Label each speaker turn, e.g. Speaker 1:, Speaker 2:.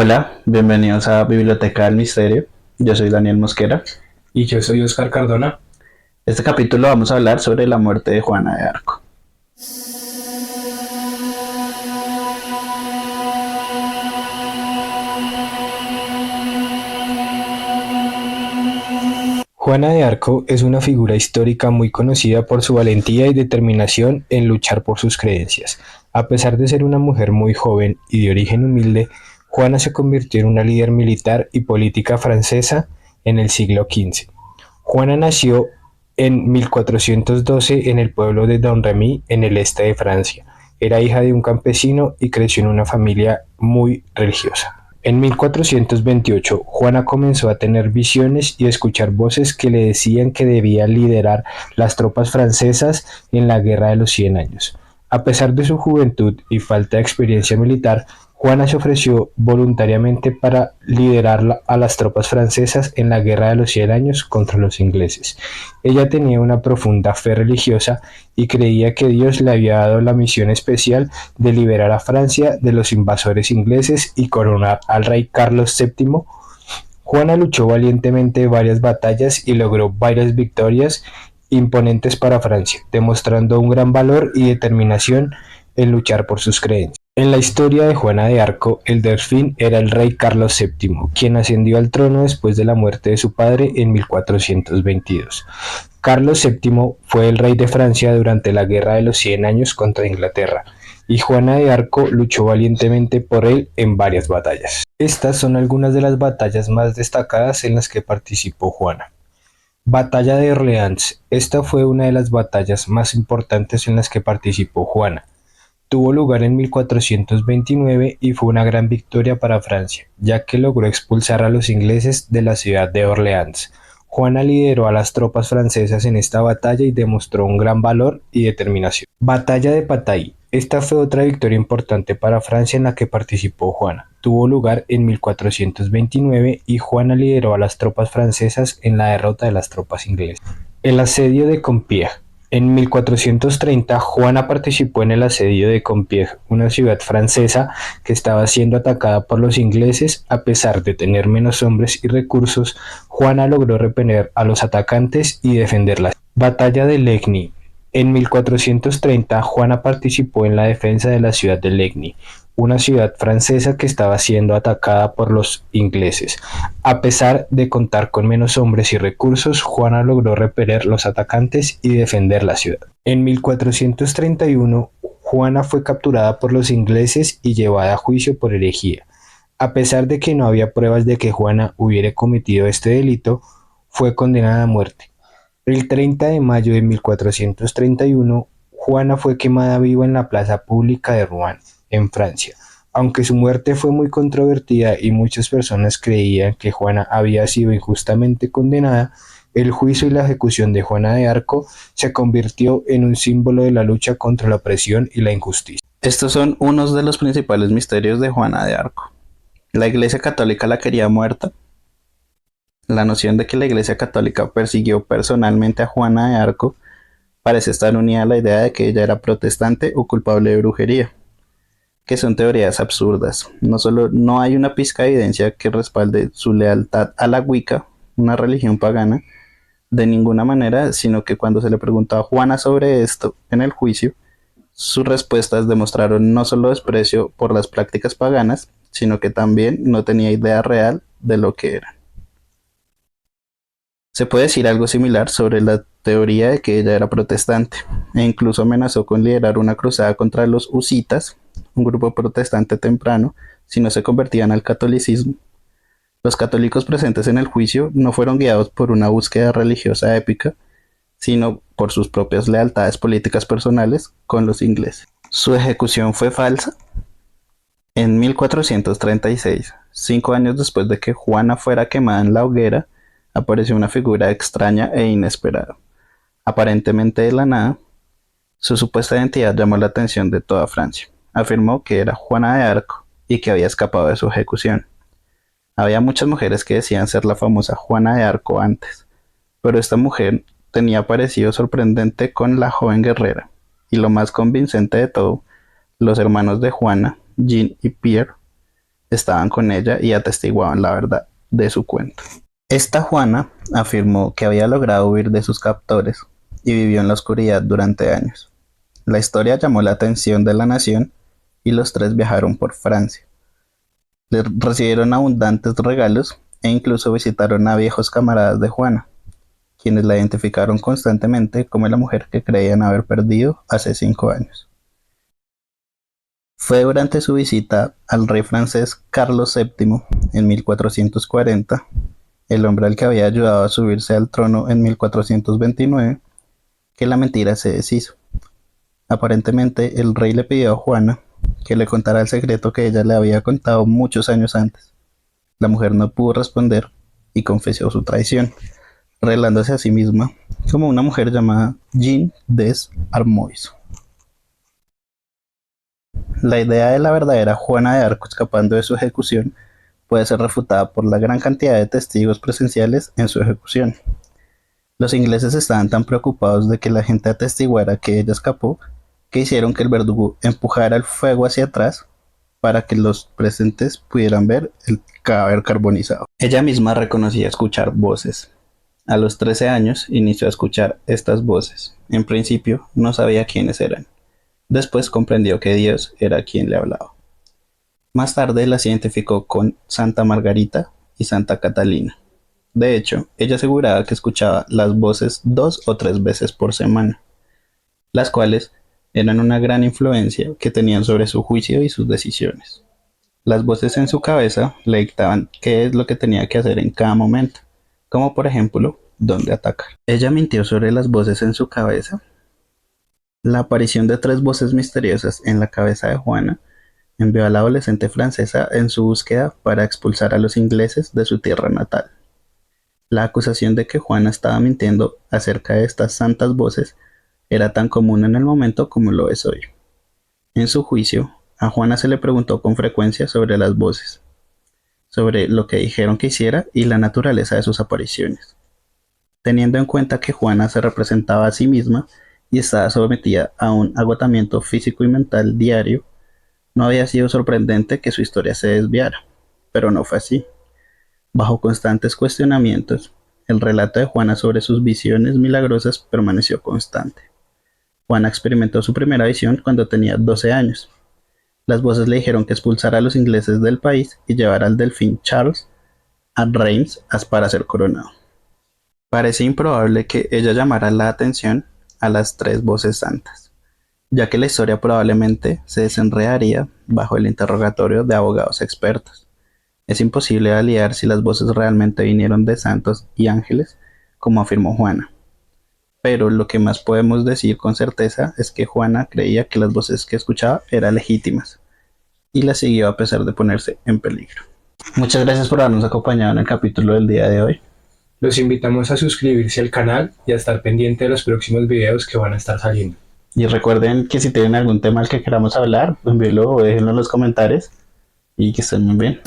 Speaker 1: Hola, bienvenidos a Biblioteca del Misterio. Yo soy Daniel Mosquera.
Speaker 2: Y yo soy Oscar Cardona.
Speaker 1: Este capítulo vamos a hablar sobre la muerte de Juana de Arco.
Speaker 2: Juana de Arco es una figura histórica muy conocida por su valentía y determinación en luchar por sus creencias. A pesar de ser una mujer muy joven y de origen humilde, Juana se convirtió en una líder militar y política francesa en el siglo XV. Juana nació en 1412 en el pueblo de Domremy, en el este de Francia. Era hija de un campesino y creció en una familia muy religiosa. En 1428, Juana comenzó a tener visiones y a escuchar voces que le decían que debía liderar las tropas francesas en la Guerra de los 100 años. A pesar de su juventud y falta de experiencia militar, Juana se ofreció voluntariamente para liderar a las tropas francesas en la Guerra de los 100 años contra los ingleses. Ella tenía una profunda fe religiosa y creía que Dios le había dado la misión especial de liberar a Francia de los invasores ingleses y coronar al rey Carlos VII. Juana luchó valientemente varias batallas y logró varias victorias imponentes para Francia, demostrando un gran valor y determinación en luchar por sus creencias. En la historia de Juana de Arco, el delfín era el rey Carlos VII, quien ascendió al trono después de la muerte de su padre en 1422. Carlos VII fue el rey de Francia durante la Guerra de los 100 años contra Inglaterra, y Juana de Arco luchó valientemente por él en varias batallas. Estas son algunas de las batallas más destacadas en las que participó Juana. Batalla de Orleans. Esta fue una de las batallas más importantes en las que participó Juana. Tuvo lugar en 1429 y fue una gran victoria para Francia, ya que logró expulsar a los ingleses de la ciudad de Orleans. Juana lideró a las tropas francesas en esta batalla y demostró un gran valor y determinación. Batalla de Patay. Esta fue otra victoria importante para Francia en la que participó Juana. Tuvo lugar en 1429 y Juana lideró a las tropas francesas en la derrota de las tropas inglesas. El asedio de Compiègne. En 1430, Juana participó en el asedio de Compiègne, una ciudad francesa que estaba siendo atacada por los ingleses. A pesar de tener menos hombres y recursos, Juana logró repeler a los atacantes y defenderla. Batalla de Legny. En 1430, Juana participó en la defensa de la ciudad de Legny, una ciudad francesa que estaba siendo atacada por los ingleses. A pesar de contar con menos hombres y recursos, Juana logró repeler los atacantes y defender la ciudad. En 1431, Juana fue capturada por los ingleses y llevada a juicio por herejía. A pesar de que no había pruebas de que Juana hubiera cometido este delito, fue condenada a muerte. El 30 de mayo de 1431, Juana fue quemada viva en la plaza pública de Rouen, en Francia. Aunque su muerte fue muy controvertida y muchas personas creían que Juana había sido injustamente condenada, el juicio y la ejecución de Juana de Arco se convirtió en un símbolo de la lucha contra la opresión y la injusticia.
Speaker 1: Estos son unos de los principales misterios de Juana de Arco. La Iglesia Católica la quería muerta. La noción de que la Iglesia Católica persiguió personalmente a Juana de Arco parece estar unida a la idea de que ella era protestante o culpable de brujería, que son teorías absurdas. No hay una pizca de evidencia que respalde su lealtad a la Wicca, una religión pagana, de ninguna manera, sino que cuando se le preguntó a Juana sobre esto en el juicio, sus respuestas demostraron no solo desprecio por las prácticas paganas, sino que también no tenía idea real de lo que era. Se puede decir algo similar sobre la teoría de que ella era protestante, e incluso amenazó con liderar una cruzada contra los husitas, un grupo protestante temprano, si no se convertían al catolicismo. Los católicos presentes en el juicio no fueron guiados por una búsqueda religiosa épica, sino por sus propias lealtades políticas personales con los ingleses. Su ejecución fue falsa. En 1436, 5 años después de que Juana fuera quemada en la hoguera, apareció una figura extraña e inesperada. Aparentemente de la nada, su supuesta identidad llamó la atención de toda Francia. Afirmó que era Juana de Arco y que había escapado de su ejecución. Había muchas mujeres que decían ser la famosa Juana de Arco antes, pero esta mujer tenía parecido sorprendente con la joven guerrera, y lo más convincente de todo, los hermanos de Juana, Jean y Pierre, estaban con ella y atestiguaban la verdad de su cuento. Esta Juana afirmó que había logrado huir de sus captores y vivió en la oscuridad durante años. La historia llamó la atención de la nación y los tres viajaron por Francia. Le recibieron abundantes regalos e incluso visitaron a viejos camaradas de Juana, quienes la identificaron constantemente como la mujer que creían haber perdido hace 5 años. Fue durante su visita al rey francés Carlos VII en 1440, el hombre al que había ayudado a subirse al trono en 1429, que la mentira se deshizo. Aparentemente, el rey le pidió a Juana que le contara el secreto que ella le había contado muchos años antes. La mujer no pudo responder y confesó su traición, revelándose a sí misma como una mujer llamada Jeanne des Armois. La idea de la verdadera Juana de Arco escapando de su ejecución puede ser refutada por la gran cantidad de testigos presenciales en su ejecución. Los ingleses estaban tan preocupados de que la gente atestiguara que ella escapó, que hicieron que el verdugo empujara el fuego hacia atrás para que los presentes pudieran ver el cadáver carbonizado. Ella misma reconocía escuchar voces. A los 13 años inició a escuchar estas voces. En principio no sabía quiénes eran. Después comprendió que Dios era quien le hablaba. Más tarde las identificó con Santa Margarita y Santa Catalina. De hecho, ella aseguraba que escuchaba las voces 2 o 3 veces por semana, las cuales eran una gran influencia que tenían sobre su juicio y sus decisiones. Las voces en su cabeza le dictaban qué es lo que tenía que hacer en cada momento, como por ejemplo, dónde atacar. Ella mintió sobre las voces en su cabeza. La aparición de 3 voces misteriosas en la cabeza de Juana envió a la adolescente francesa en su búsqueda para expulsar a los ingleses de su tierra natal. La acusación de que Juana estaba mintiendo acerca de estas santas voces era tan común en el momento como lo es hoy. En su juicio, a Juana se le preguntó con frecuencia sobre las voces, sobre lo que dijeron que hiciera y la naturaleza de sus apariciones. Teniendo en cuenta que Juana se representaba a sí misma y estaba sometida a un agotamiento físico y mental diario, no había sido sorprendente que su historia se desviara, pero no fue así. Bajo constantes cuestionamientos, el relato de Juana sobre sus visiones milagrosas permaneció constante. Juana experimentó su primera visión cuando tenía 12 años. Las voces le dijeron que expulsara a los ingleses del país y llevara al delfín Charles a Reims para ser coronado. Parece improbable que ella llamara la atención a las 3 voces santas, ya que la historia probablemente se desenredaría bajo el interrogatorio de abogados expertos. Es imposible validar si las voces realmente vinieron de santos y ángeles, como afirmó Juana. Pero lo que más podemos decir con certeza es que Juana creía que las voces que escuchaba eran legítimas, y las siguió a pesar de ponerse en peligro. Muchas gracias por habernos acompañado en el capítulo del día de hoy.
Speaker 2: Los invitamos a suscribirse al canal y a estar pendiente de los próximos videos que van a estar saliendo.
Speaker 1: Y recuerden que si tienen algún tema al que queramos hablar, envíenlo o déjenlo en los comentarios y que estén muy bien.